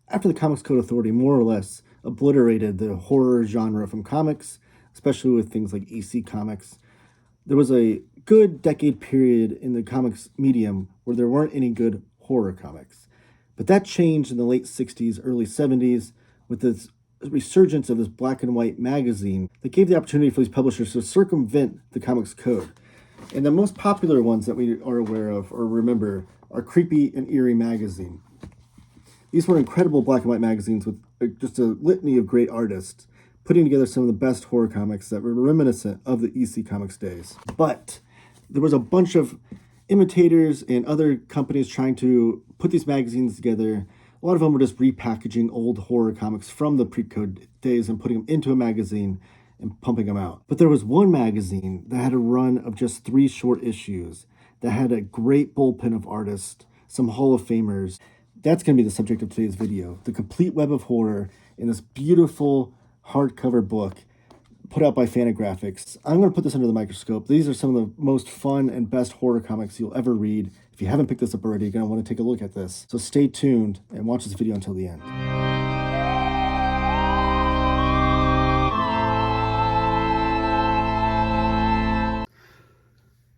after the Comics Code Authority more or less obliterated the horror genre from comics, especially with things like EC Comics, there was a good decade period in the comics medium where there weren't any good horror comics. But that changed in the late 60s, early 70s with this resurgence of this black and white magazine that gave the opportunity for these publishers to circumvent the comics code. And the most popular ones that we are aware of or remember are Creepy and Eerie Magazine. These were incredible black and white magazines with just a litany of great artists putting together some of the best horror comics that were reminiscent of the EC Comics days. But there was a bunch of imitators and other companies trying to put these magazines together. A lot of them were just repackaging old horror comics from the pre-code days and putting them into a magazine and pumping them out. But there was one magazine that had a run of just 3 short issues that had a great bullpen of artists, some Hall of Famers. That's going to be the subject of today's video. The complete web of horror in this beautiful hardcover book put out by Fantagraphics. I'm going to put this under the microscope. These are some of the most fun and best horror comics you'll ever read. If you haven't picked this up already, you're going to want to take a look at this. So stay tuned and watch this video until the end.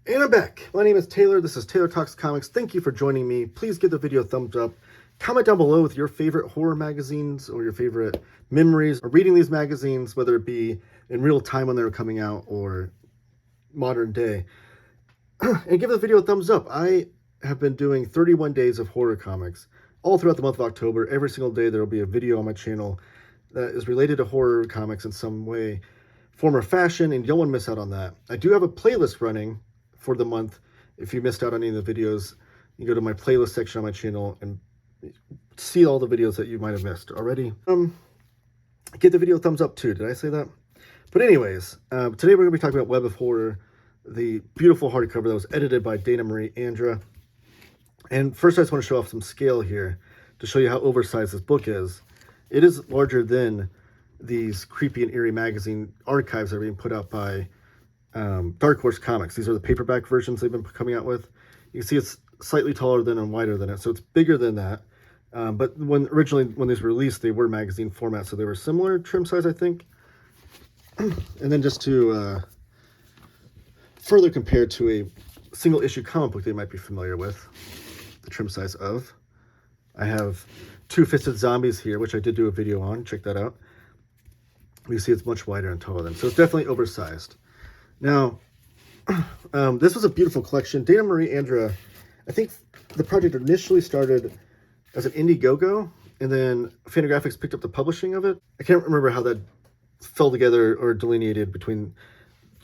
And I'm back. My name is Taylor. This is Taylor Talks Comics. Thank you for joining me. Please give the video a thumbs up. Comment down below with your favorite horror magazines or your favorite memories of reading these magazines, whether it be in real time when they were coming out or modern day. And give the video a thumbs up. I have been doing 31 days of horror comics all throughout the month of October. Every single day there will be a video on my channel that is related to horror comics in some way, form, or fashion, and you don't want to miss out on that. I do have a playlist running for the month. If you missed out on any of the videos, you go to my playlist section on my channel and see all the videos that you might have missed already. Give the video a thumbs up too. Did I say that? But anyways, today we're going to be talking about Web of Horror, the beautiful hardcover that was edited by Dana Marie Andra. And first I just want to show off some scale here to show you how oversized this book is. It is larger than these Creepy and Eerie Magazine archives that are being put out by Dark Horse Comics. These are the paperback versions they've been coming out with. You can see it's slightly taller than and wider than it, so it's bigger than that. But originally when these were released, they were magazine format, so they were similar trim size, I think. And then just to further compare to a single issue comic book they might be familiar with, the trim size of, I have Two-Fisted Zombies here, which I did do a video on. Check that out. You see it's much wider and taller than, so it's definitely oversized. Now, this was a beautiful collection. Dana Marie Andra, I think the project initially started as an Indiegogo, and then Fantagraphics picked up the publishing of it. I can't remember how that fell together or delineated between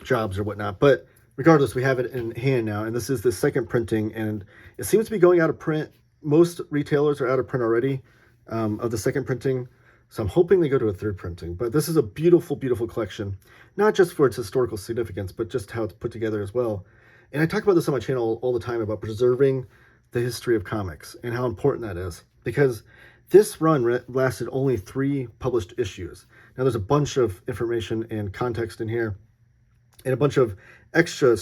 jobs or whatnot, but regardless, we have it in hand now, and this is the second printing, and it seems to be going out of print. Most retailers are out of print already of the second printing, so I'm hoping they go to a third printing. But this is a beautiful, beautiful collection, not just for its historical significance, but just how it's put together as well. And I talk about this on my channel all the time about preserving the history of comics and how important that is, because this run lasted only 3 published issues. Now there's a bunch of information and context in here and a bunch of extra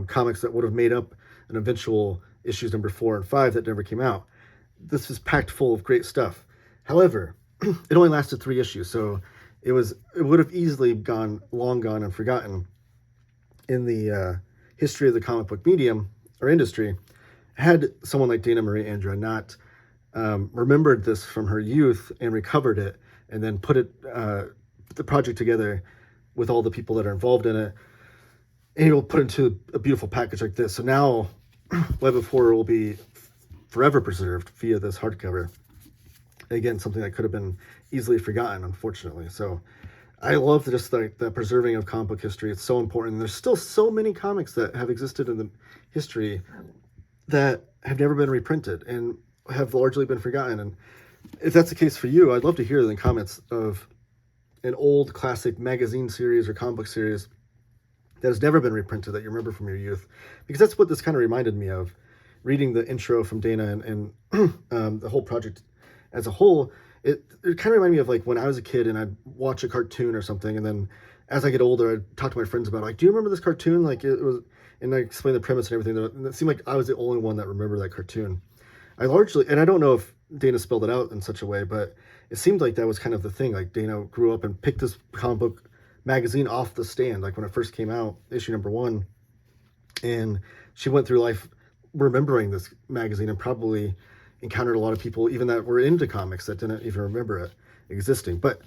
comics that would have made up an eventual issues number 4 and 5 that never came out. This is packed full of great stuff. However, it only lasted 3 issues, so it would have easily long gone and forgotten in the history of the comic book medium or industry had someone like Dana Marie Andra not remembered this from her youth and recovered it and then put the project together with all the people that are involved in it, and he will put it into a beautiful package like this. So now Web of Horror will be forever preserved via this hardcover. Again, something that could have been easily forgotten, unfortunately. So I love just the preserving of comic book history. It's so important. There's still so many comics that have existed in the history that have never been reprinted and have largely been forgotten. And if that's the case for you, I'd love to hear in the comments of an old classic magazine series or comic book series that has never been reprinted that you remember from your youth, because that's what this kind of reminded me of, reading the intro from Dana and the whole project as a whole. It kind of reminded me of like when I was a kid and I'd watch a cartoon or something, and then as I get older, I'd talk to my friends about, like, do you remember this cartoon? Like, it was, and I explained the premise and everything, and it seemed like I was the only one that remembered that cartoon. I largely, and I don't know if Dana spelled it out in such a way, but it seemed like that was kind of the thing. Like Dana grew up and picked this comic book magazine off the stand, like when it first came out, issue number 1. And she went through life remembering this magazine and probably encountered a lot of people even that were into comics that didn't even remember it existing. But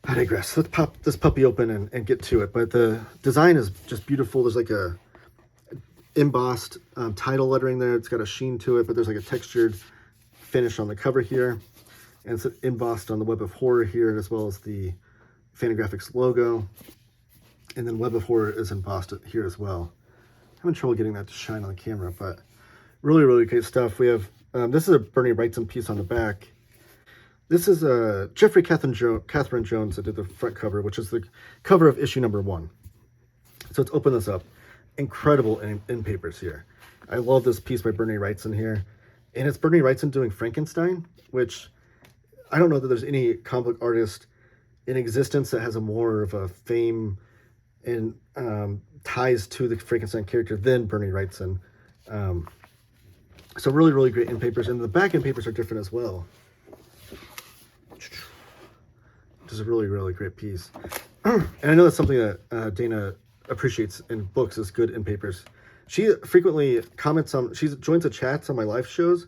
I digress. Let's pop this puppy open and get to it. But the design is just beautiful. There's like a embossed title lettering there. It's got a sheen to it, but there's like a textured finish on the cover here. And it's embossed on the Web of Horror here, as well as the Fantagraphics logo. And then Web of Horror is embossed here as well. I'm having trouble getting that to shine on the camera, but really, really great stuff. We have, this is a Bernie Wrightson piece on the back. This is Jeffrey Catherine Jones that did the front cover, which is the cover of issue number 1. So let's open this up. Incredible in papers here. I love this piece by Bernie Wrightson here. And it's Bernie Wrightson doing Frankenstein, which I don't know that there's any comic book artist in existence that has a more of a fame and ties to the Frankenstein character than Bernie Wrightson. So really, really great in papers. And the back end papers are different as well. Just a really, really great piece. And I know that's something that Dana appreciates in books, is good in papers. She frequently comments on, she joins the chats on my live shows.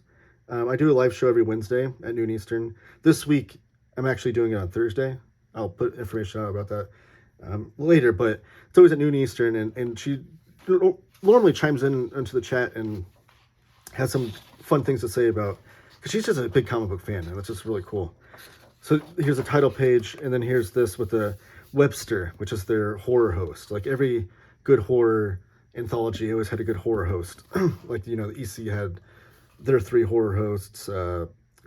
I do a live show every Wednesday at noon Eastern. This week, I'm actually doing it on Thursday. I'll put information out about that later, but it's always at noon Eastern, and she normally chimes into the chat and has some fun things to say about, because she's just a big comic book fan, and it's just really cool. So here's a title page, and then here's this with the Webster, which is their horror host. Like every good horror anthology always had a good horror host. Like, you know, the EC had their 3 horror hosts.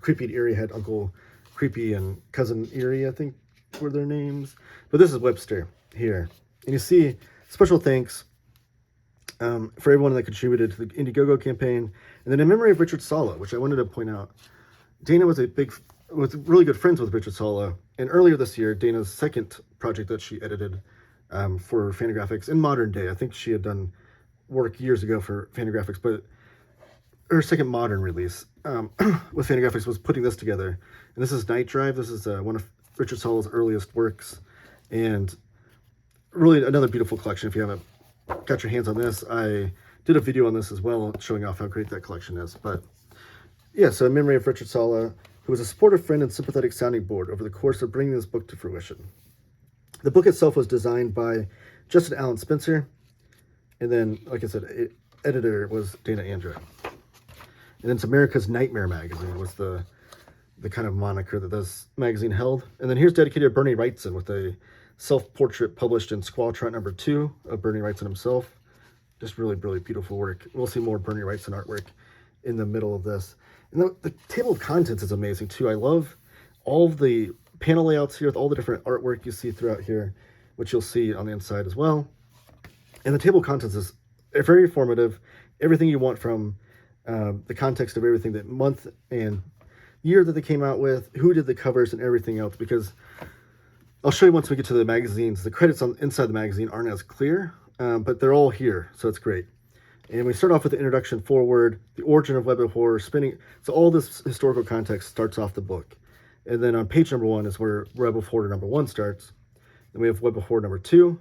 Creepy and Eerie had Uncle Creepy and Cousin Eerie, I think were their names. But this is Webster here. And you see special thanks for everyone that contributed to the Indiegogo campaign. And then in memory of Richard Sala, which I wanted to point out, Dana was really good friends with Richard Sala. And earlier this year, Dana's second project that she edited for Fantagraphics in modern day, I think she had done work years ago for Fantagraphics, but her second modern release with Fantagraphics was putting this together. And this is Night Drive. This is one of Richard Sala's earliest works. And really another beautiful collection. If you haven't got your hands on this, I did a video on this as well, showing off how great that collection is. But yeah, so in memory of Richard Sala, who was a supportive friend and sympathetic sounding board over the course of bringing this book to fruition. The book itself was designed by Justin Allen Spencer, and then, like I said, editor was Dana Andra. And then it's America's Nightmare magazine was the kind of moniker that this magazine held. And then here's dedicated to Bernie Wrightson with a self-portrait published in Squall Trot number 2 of Bernie Wrightson himself. Just really, really beautiful work. We'll see more Bernie Wrightson artwork in the middle of this. And the table of contents is amazing too. I love all of the panel layouts here with all the different artwork you see throughout here, which you'll see on the inside as well. And the table of contents is very informative. Everything you want from the context of everything, that month and year that they came out with, who did the covers and everything else, because I'll show you once we get to the magazines. The credits on inside the magazine aren't as clear, but they're all here, so it's great. And we start off with the introduction, forward, the origin of Web of Horror, spinning. So all this historical context starts off the book. And then on page number 1 is where Web of Horror number 1 starts. Then we have Web of Horror number 2. And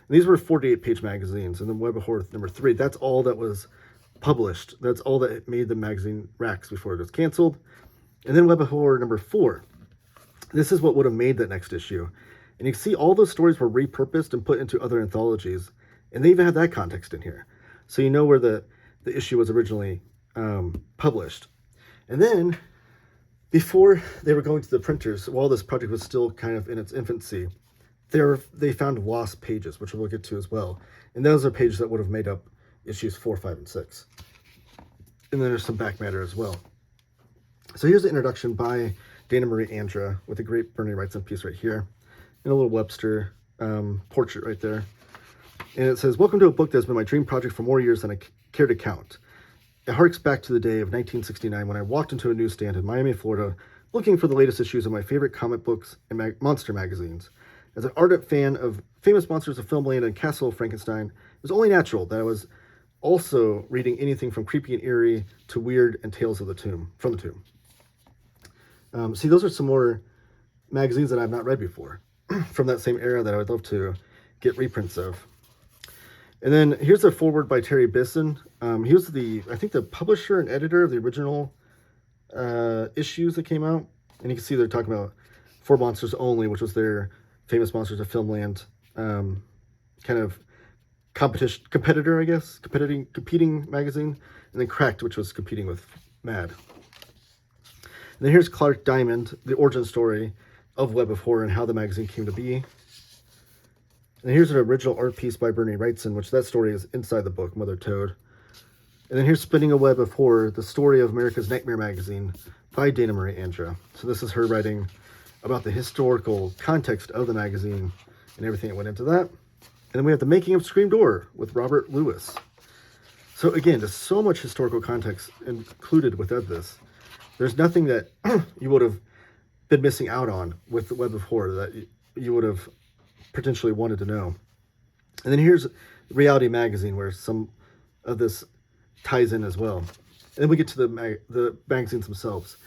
these were 48-page magazines. And then Web of Horror number 3, that's all that was published. That's all that made the magazine racks before it was canceled. And then Web of Horror number 4. This is what would have made that next issue. And you can see all those stories were repurposed and put into other anthologies. And they even have that context in here. So you know where the issue was originally published. And then, before they were going to the printers, while this project was still kind of in its infancy, they found lost pages, which we'll get to as well. And those are pages that would have made up issues 4, 5, and 6. And then there's some back matter as well. So here's the introduction by Dana Marie Andra with a great Bernie Wrightson piece right here. And a little Webster portrait right there. And it says, "Welcome to a book that has been my dream project for more years than I care to count. It harks back to the day of 1969 when I walked into a newsstand in Miami, Florida, looking for the latest issues of my favorite comic books and monster magazines. As an ardent fan of famous monsters of Filmland and Castle of Frankenstein, it was only natural that I was also reading anything from creepy and eerie to weird and tales of from the tomb. See, those are some more magazines that I've not read before from that same era that I would love to get reprints of. And then here's a foreword by Terry Bisson. He was I think the publisher and editor of the original issues that came out. And you can see they're talking about For Monsters Only, which was their Famous Monsters of Filmland kind of competitor, I guess, competing magazine. And then Cracked, which was competing with Mad. And then here's Clark Diamond, the origin story of Web of Horror and how the magazine came to be. And here's an original art piece by Bernie Wrightson, which that story is inside the book, Mother Toad. And then here's Spinning a Web of Horror, the story of America's Nightmare magazine by Dana Marie Andra. So this is her writing about the historical context of the magazine and everything that went into that. And then we have The Making of Scream Door with Robert Lewis. So again, there's so much historical context included within this. There's nothing that you would have been missing out on with the Web of Horror that you would have potentially wanted to know. And then here's Reality Magazine, where some of this ties in as well. And then we get to the magazines themselves.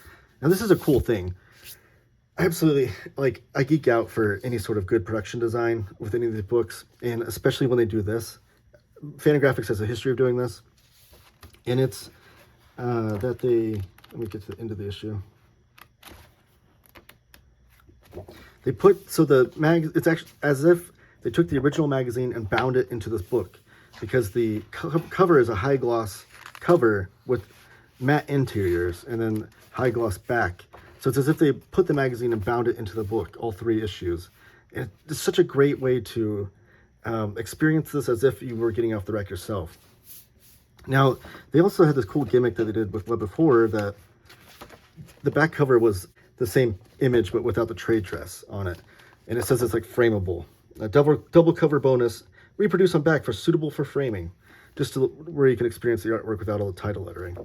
Now this is a cool thing. I absolutely, I geek out for any sort of good production design with any of these books, and especially when they do this. Fantagraphics has a history of doing this, and it's that they, let me get to the end of the issue. They put, so it's actually as if they took the original magazine and bound it into this book, because the cover is a high gloss cover with matte interiors and then high gloss back. So it's as if they put the magazine and bound it into the book, all 3 issues. And it's such a great way to experience this as if you were getting off the rack yourself. Now, they also had this cool gimmick that they did with Web of Horror, that the back cover was the same image but without the trade dress on it. And it says it's frameable. A double cover bonus, reproduce on back for suitable for framing, just where you can experience the artwork without all the title lettering.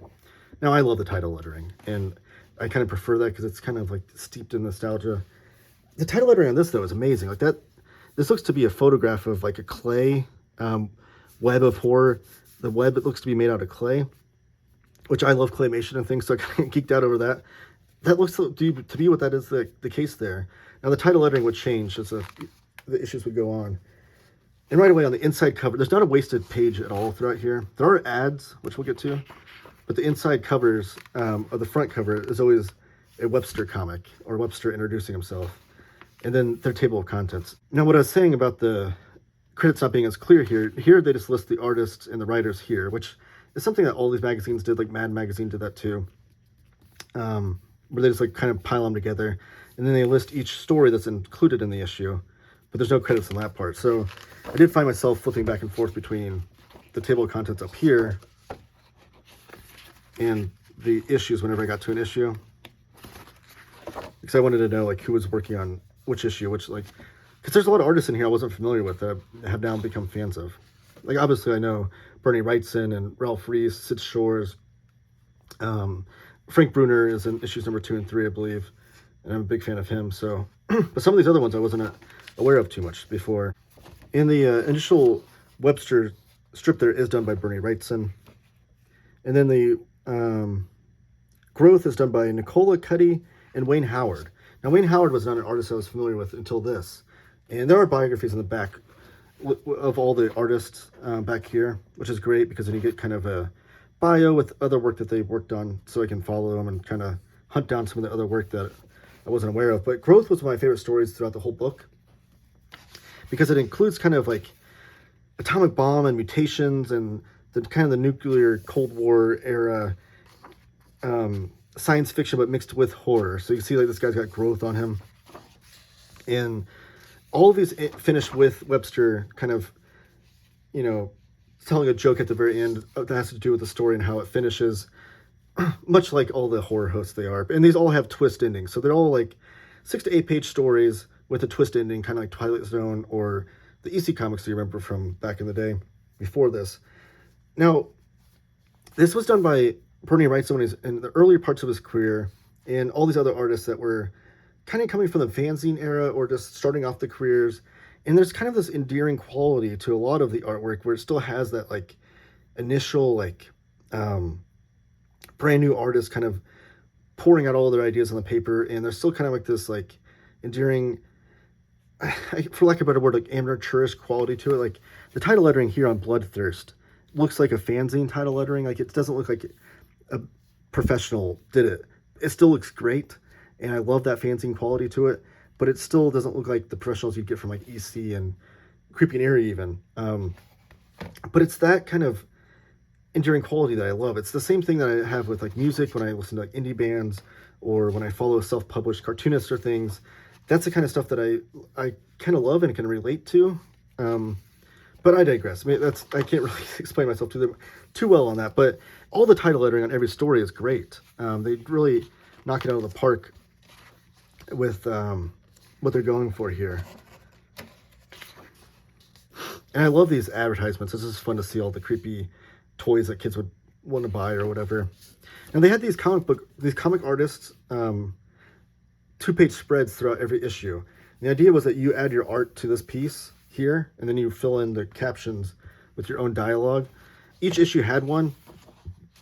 Now, I love the title lettering, and I kind of prefer that because it's kind of steeped in nostalgia. The title lettering on this, though, is amazing. This looks to be a photograph of a clay Web of Horror. The web, it looks to be made out of clay, which I love claymation and things, so I kind of geeked out over that. That looks to be what that is the case there. Now, the title lettering would change as the issues would go on. And right away on the inside cover, there's not a wasted page at all throughout here. There are ads, which we'll get to, but the inside covers, or the front cover, is always a Webster comic, or Webster introducing himself, and then their table of contents. Now, what I was saying about the credits not being as clear here they just list the artists and the writers here, which is something that all these magazines did, Mad Magazine did that too, where they just kind of pile them together, and then they list each story that's included in the issue, but there's no credits in that part. So I did find myself flipping back and forth between the table of contents up here and the issues whenever I got to an issue, because I wanted to know who was working on which issue, because there's a lot of artists in here I wasn't familiar with that I have now become fans of. Obviously I know Bernie Wrightson and Ralph Reese, Sid Shores, Frank Bruner is in issues number 2 and 3, I believe, and I'm a big fan of him. So, but some of these other ones I wasn't aware of too much before. And the initial Webster strip there is done by Bernie Wrightson, and then the growth is done by Nicola Cuddy and Wayne Howard. Now, Wayne Howard was not an artist I was familiar with until this, and there are biographies in the back of all the artists back here, which is great because then you get kind of a bio with other work that they've worked on, so I can follow them and kind of hunt down some of the other work that I wasn't aware of. But Growth was one of my favorite stories throughout the whole book, because it includes kind of atomic bomb and mutations and the kind of the nuclear Cold War era science fiction, but mixed with horror. So you can see this guy's got growth on him, and all of these finish with Webster kind of, telling a joke at the very end that has to do with the story and how it finishes, much like all the horror hosts they are. And these all have twist endings, so they're all 6 to 8 page stories with a twist ending, kind of like Twilight Zone or the EC comics you remember from back in the day before this. Now, this was done by Bernie Wrightson when he's in the earlier parts of his career, and all these other artists that were kind of coming from the fanzine era or just starting off the careers. And there's kind of this endearing quality to a lot of the artwork where it still has that initial brand new artist kind of pouring out all their ideas on the paper, and there's still kind of like this like endearing, for lack of a better word, like amateurish quality to it. Like the title lettering here on Bloodthirst looks like a fanzine title lettering. Like it doesn't look like a professional did it. It still looks great, and I love that fanzine quality to it, but it still doesn't look like the professionals you'd get from like EC and Creepy and Eerie even. But it's that kind of enduring quality that I love. It's the same thing that I have with like music when I listen to like indie bands or when I follow self-published cartoonists or things. That's the kind of stuff that I kind of love and can relate to. But I digress. I mean, I can't really explain myself too well on that. But all the title lettering on every story is great. They really knock it out of the park with what they're going for here. And I love these advertisements. This is fun to see all the creepy toys that kids would want to buy or whatever. And they had these comic artists 2-page spreads throughout every issue. And the idea was that you add your art to this piece here, and then you fill in the captions with your own dialogue. Each issue had one.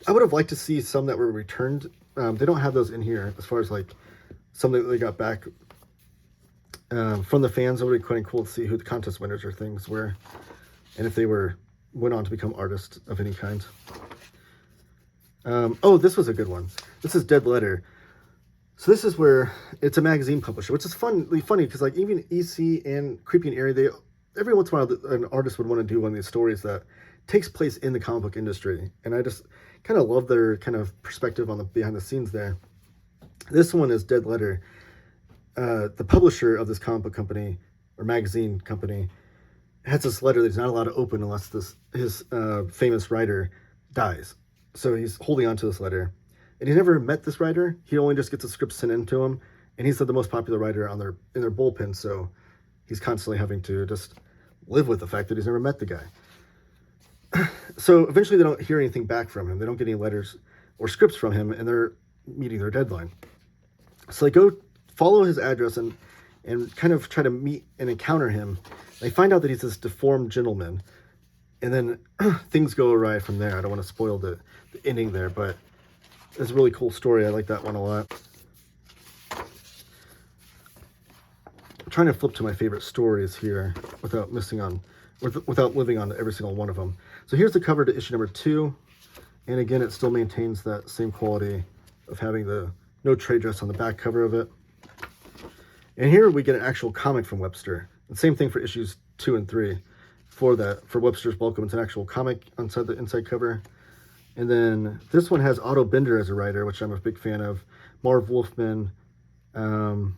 I would have liked to see some that were returned. They don't have those in here as far as like something that they got back from the fans. It would be quite cool to see who the contest winners or things were, and if they went on to become artists of any kind. Oh, this was a good one. This is Dead Letter. So this is where it's a magazine publisher, which is funny because like even EC and Creepy and Eerie, every once in a while an artist would want to do one of these stories that takes place in the comic book industry, and I just kind of love their kind of perspective on the behind the scenes there. This one is Dead Letter. The publisher of this comic book company or magazine company has this letter that he's not allowed to open unless his famous writer dies. So he's holding on to this letter. And he's never met this writer. He only just gets a script sent in to him. And he's the most popular writer in their bullpen. So he's constantly having to just live with the fact that he's never met the guy. So eventually they don't hear anything back from him. They don't get any letters or scripts from him, and they're meeting their deadline. So they go follow his address and kind of try to meet and encounter him. They find out that he's this deformed gentleman. And then things go awry from there. I don't want to spoil the ending there, but it's a really cool story. I like that one a lot. I'm trying to flip to my favorite stories here without living on every single one of them. So here's the cover to issue number 2. And again, it still maintains that same quality of having the no trade dress on the back cover of it. And here we get an actual comic from Webster. And same thing for issues 2 and 3. For Webster's Welcome, it's an actual comic inside the inside cover. And then this one has Otto Bender as a writer, which I'm a big fan of. Marv Wolfman, Bernie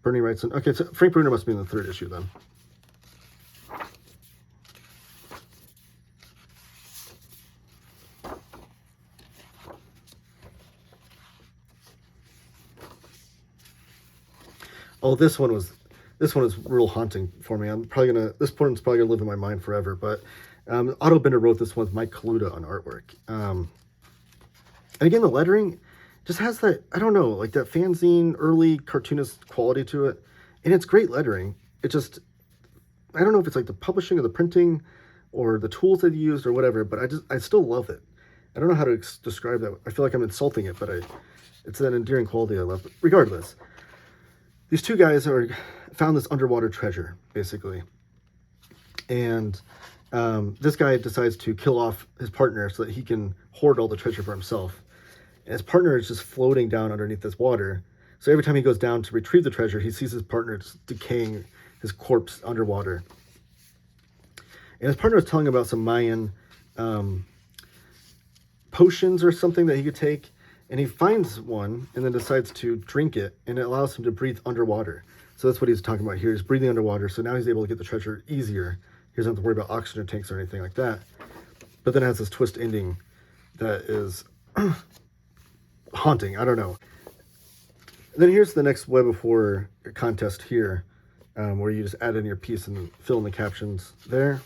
Wrightson. Okay, so Frank Bruner must be in the 3rd issue then. Oh, this one is real haunting for me. This one's probably gonna live in my mind forever. But Otto Bender wrote this one with Mike Kaluta on artwork. And again, the lettering just has that, I don't know, like that fanzine, early cartoonist quality to it. And it's great lettering. It just, I don't know if it's like the publishing or the printing or the tools they've used or whatever, but I still love it. I don't know how to describe that. I feel like I'm insulting it, but it's an endearing quality I love. But regardless, these two guys found this underwater treasure, basically. And this guy decides to kill off his partner so that he can hoard all the treasure for himself. And his partner is just floating down underneath this water. So every time he goes down to retrieve the treasure, he sees his partner just decaying, his corpse underwater. And his partner is telling him about some Mayan potions or something that he could take. And he finds one and then decides to drink it, and it allows him to breathe underwater. So that's what he's talking about here. He's breathing underwater, so now he's able to get the treasure easier. He doesn't have to worry about oxygen tanks or anything like that. But then it has this twist ending that is haunting. I don't know. And then here's the next Web of Horror contest here, where you just add in your piece and fill in the captions there.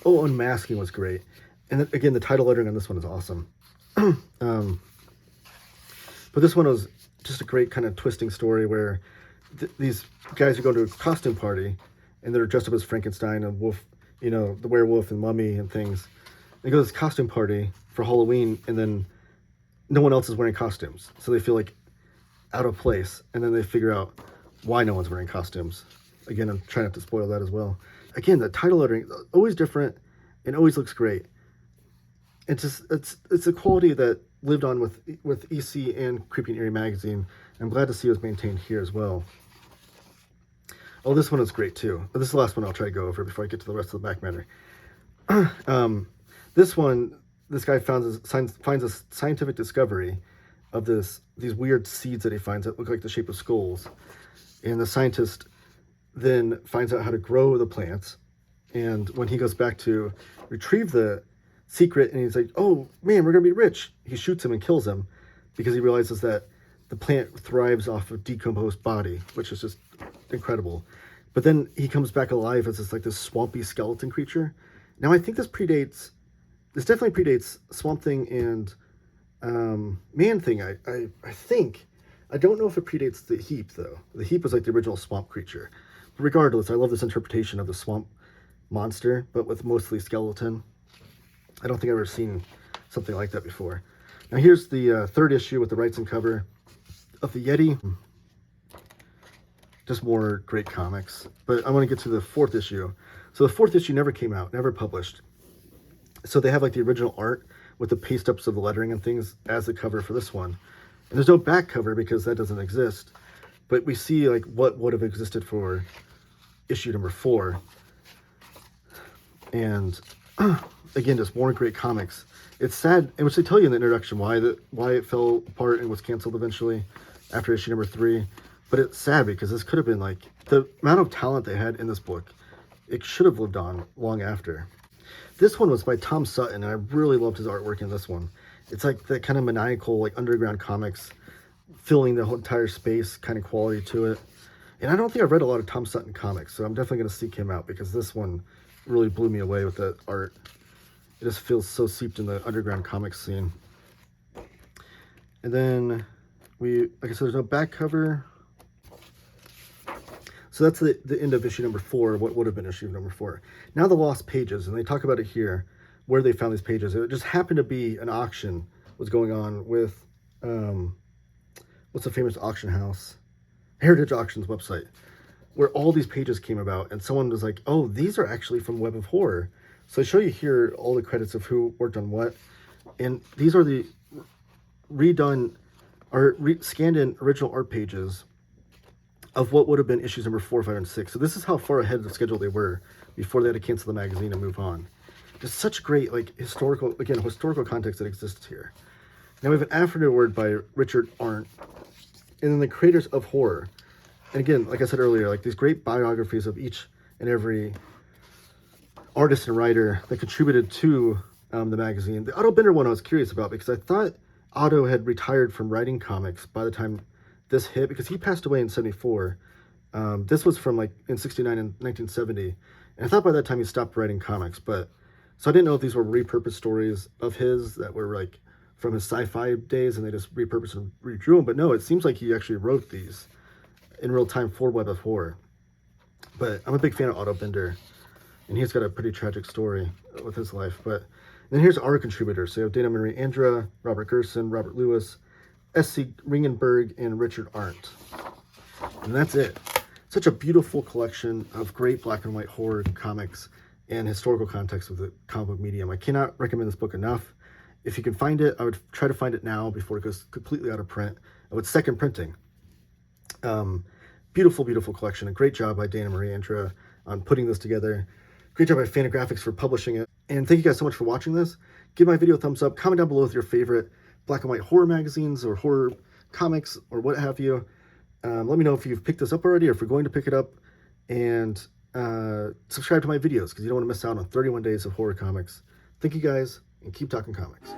Oh, Unmasking was great. And then, again, the title lettering on this one is awesome. But this one was just a great kind of twisting story where these guys are going to a costume party and they're dressed up as Frankenstein and wolf, the werewolf and mummy and things. They go to this costume party for Halloween, and then no one else is wearing costumes. So they feel like out of place. And then they figure out why no one's wearing costumes. Again, I'm trying not to spoil that as well. Again, the title lettering, always different and always looks great. It's just, it's a quality that lived on with EC and Creepy and Eerie Magazine. I'm glad to see it was maintained here as well. Oh, this one is great too. But this is the last one I'll try to go over before I get to the rest of the back matter. This one, this guy finds a scientific discovery of these weird seeds that he finds that look like the shape of skulls. And the scientist then finds out how to grow the plants. And when he goes back to retrieve the secret and he's like, oh man, we're gonna be rich, he shoots him and kills him because he realizes that the plant thrives off of decomposed body, which is just incredible. But then he comes back alive as this swampy skeleton creature. Now I think this definitely predates Swamp Thing and Man Thing. I think. I don't know if it predates the Heap though. The Heap was like the original swamp creature. But regardless, I love this interpretation of the swamp monster, but with mostly skeleton. I don't think I've ever seen something like that before. Now here's the third issue with the rights and cover of the Yeti. Just more great comics. But I want to get to the fourth issue. So the fourth issue never came out, never published. So they have like the original art with the paste ups of the lettering and things as the cover for this one. And there's no back cover because that doesn't exist. But we see like what would have existed for issue number 4. And again, just more great comics. It's sad, and which they tell you in the introduction why it fell apart and was canceled eventually after issue number 3. But it's sad because this could have been like the amount of talent they had in this book. It should have lived on long after. This one was by Tom Sutton, and I really loved his artwork in this one. It's like that kind of maniacal, like underground comics, filling the whole entire space kind of quality to it. And I don't think I've read a lot of Tom Sutton comics, so I'm definitely going to seek him out because this one really blew me away with the art. It just feels so seeped in the underground comics scene. And then like I said, there's no back cover. So that's the end of issue number 4, what would have been issue number 4. Now the lost pages, and they talk about it here, where they found these pages. It just happened to be an auction was going on with, what's the famous auction house? Heritage Auctions website, where all these pages came about, and someone was like, oh, these are actually from Web of Horror. So I show you here all the credits of who worked on what, and these are the scanned in original art pages of what would have been issues number 4, 5, and 6. So this is how far ahead of the schedule they were before they had to cancel the magazine and move on. Just such great, like, historical context that exists here. Now we have an afterword by Richard Arndt, and then the creators of horror. And again, like I said earlier, like these great biographies of each and every artist and writer that contributed to the magazine. The Otto Binder one I was curious about because I thought Otto had retired from writing comics by the time this hit, because he passed away in 74. This was from like in 69 and 1970. And I thought by that time he stopped writing comics, but so I didn't know if these were repurposed stories of his that were like from his sci-fi days and they just repurposed and redrew them. But no, it seems like he actually wrote these in real time for Web of Horror. But I'm a big fan of Otto Binder, and he's got a pretty tragic story with his life. But then here's our contributors. So you have Dana Marie Andra, Robert Gerson, Robert Lewis, S.C. Ringenberg, and Richard Arndt. And that's it. Such a beautiful collection of great black and white horror comics and historical context of the comic book medium. I cannot recommend this book enough. If you can find it, I would try to find it now before it goes completely out of print. With second printing. Beautiful, beautiful collection. A great job by Dana Marie Andra on putting this together. Great job by Fantagraphics for publishing it. And thank you guys so much for watching this. Give my video a thumbs up. Comment down below with your favorite black and white horror magazines or horror comics or what have you. Let me know if you've picked this up already or if you're going to pick it up. And subscribe to my videos because you don't want to miss out on 31 days of horror comics. Thank you guys, and keep talking comics.